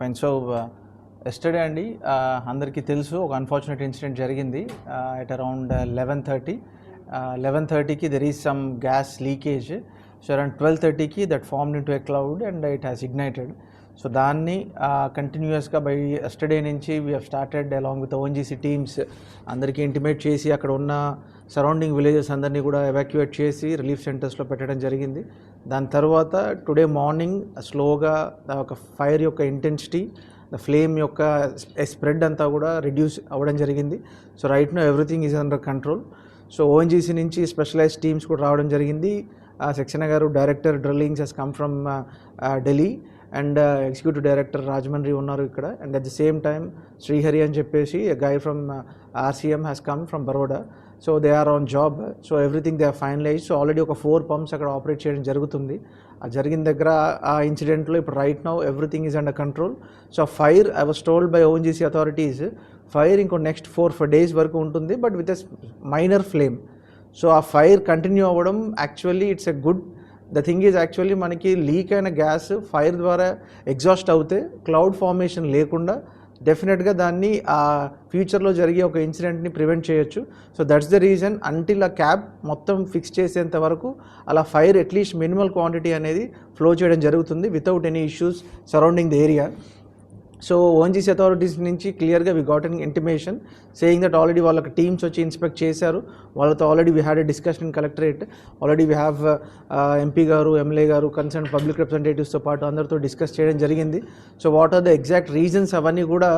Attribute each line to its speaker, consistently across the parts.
Speaker 1: Fine. So yesterday అండి అందరికీ తెలుసు ఒక అన్ఫార్చునేట్ ఇన్సిడెంట్ జరిగింది ఎట్ అరౌండ్ 11:30కి there is some gas leakage. So around 12:30కి that formed into a cloud and it has ignited. So దాన్ని కంటిన్యూస్గా బై ఎస్టర్డే నుంచి we have started along with ONGC teams అందరికీ ఇంటిమేట్ చేసి అక్కడ ఉన్న సరౌండింగ్ విలేజెస్ అందరినీ కూడా ఎవాక్యుయేట్ చేసి రిలీఫ్ సెంటర్స్లో పెట్టడం జరిగింది. దాని తర్వాత టుడే మార్నింగ్ స్లోగా ఒక ఫైర్ యొక్క ఇంటెన్సిటీ, ద ఫ్లేమ్ యొక్క స్ప్రెడ్ అంతా కూడా రిడ్యూస్ అవ్వడం జరిగింది. So right now everything is under control. So ONGC నుంచి స్పెషలైజ్డ్ టీమ్స్ కూడా రావడం జరిగింది. Saxena garu director drillings has come from Delhi and executive director Rajahmundry ఉన్నారు ఇక్కడ. And at the same time Srihari అని చెప్పేసి a guy from RCM has come from Baroda. So they are on job. So everything they are finalize. So already ఒక 4 pumps అక్కడ operate చేయడం జరుగుతుంది. ఆ జరిగిన దగ్గర ఆ ఇన్సిడెంట్లో ఇప్పుడు right now everything is under control. So fire I was told by ONGC authorities fire ఇంకో నెక్స్ట్ 4 days వరకు ఉంటుంది, but with a minor flame. So ఆ ఫైర్ కంటిన్యూ అవ్వడం actually it's a good. The thing is actually మనకి leak అయిన gas fire ద్వారా exhaust అవుతే cloud formation లేకుండా డెఫినెట్గా దాన్ని ఆ ఫ్యూచర్లో జరిగే ఒక ఇన్సిడెంట్ని ప్రివెంట్ చేయొచ్చు. So that's the reason until ఆ క్యాప్ మొత్తం ఫిక్స్ చేసేంత వరకు అలా ఫైర్ అట్లీస్ట్ మినిమల్ క్వాంటిటీ అనేది ఫ్లో చేయడం జరుగుతుంది without any issues surrounding the area. So ONGC authorities నుంచి క్లియర్గా we got an intimation saying that already వాళ్ళకి టీమ్స్ వచ్చి ఇన్స్పెక్ట్ చేశారు. వాళ్ళతో already we had a discussion in collectorate. Already we have MP గారు, ఎమ్మెల్యే గారు, కన్సర్న్ పబ్లిక్ రిప్రజెంటేటివ్స్తో పాటు అందరితో డిస్కస్ చేయడం జరిగింది. So what are the exact reasons అవన్నీ కూడా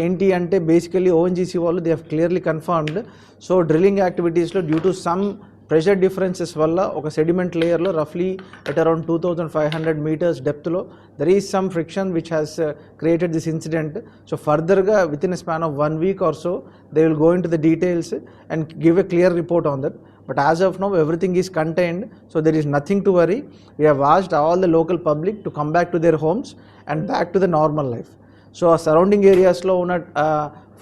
Speaker 1: ఏంటి అంటే బేసికలీ ఓఎన్జీసీ వాళ్ళు they have clearly confirmed. So drilling యాక్టివిటీస్లో due to some pressure differences వల్ల ఒక సెడిమెంట్ లేయర్లో రఫ్లీ ఎట్ అరౌండ్ 2500 meters డెప్త్లో there is some friction which has created this incident. So ఫర్దర్గా with in a span of 1 week or so they will go into the details and give a clear report on that. But as of now everything is contained, so there is nothing to worry. We have asked all the local public to come back to their homes and back to the normal life. So ఆ surrounding ఏరియాస్లో ఉన్న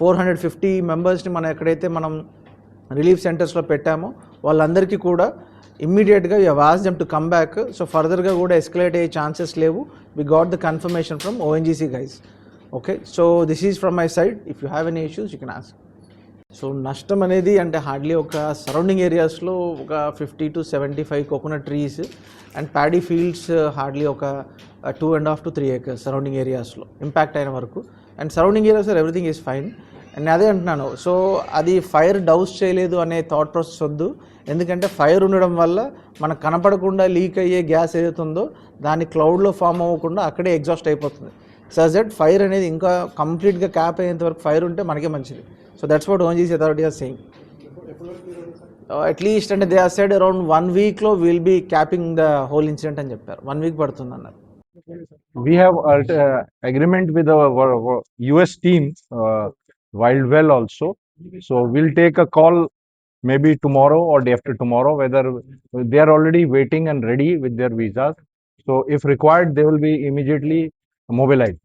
Speaker 1: 450 మెంబర్స్ని ఎక్కడైతే మనం relief సెంటర్స్లో పెట్టామో వాళ్ళందరికీ కూడా ఇమ్మీడియట్గా we have asked them to come back. So ఫర్దర్గా కూడా ఎస్కలేట్ అయ్యే ఛాన్సెస్ లేవు. We got the confirmation from ONGC guys. Okay, so this is from my side. If you have any issues you can ask. So నష్టం అనేది అంటే hardly ఒక surrounding ఏరియాస్లో ఒక 50 to 75 coconut trees and paddy fields hardly ఒక 2.5 to 3 acres surrounding ఏరియాస్లో impact అయిన వరకు. And surrounding areas everything is fine. And అదే అంటున్నాను, సో అది ఫైర్ డౌస్ చేయలేదు అనే థాట్ ప్రాసెస్ వద్దు. ఎందుకంటే ఫైర్ ఉండడం వల్ల మనకు కనపడకుండా లీక్ అయ్యే గ్యాస్ ఏదైతే ఉందో దాన్ని క్లౌడ్లో ఫామ్ అవ్వకుండా అక్కడే ఎగ్జాస్ట్ అయిపోతుంది. సజ్ దట్ ఫైర్ అనేది ఇంకా కంప్లీట్గా క్యాప్ అయ్యేంత వరకు ఫైర్ ఉంటే మనకే మంచిది. So that's what ONGC authority are saying. At least అంటే దే ఆర్ సెడ్ అరౌండ్ 1 weekలో will be capping the whole incident అని చెప్పారు. 1 week పడుతుంది అన్నారు.
Speaker 2: We have agreement with our US team, Wild Well also. So we'll take a call maybe tomorrow or day after tomorrow, whether they are already waiting and ready with their visas. So if required, they will be immediately mobilized.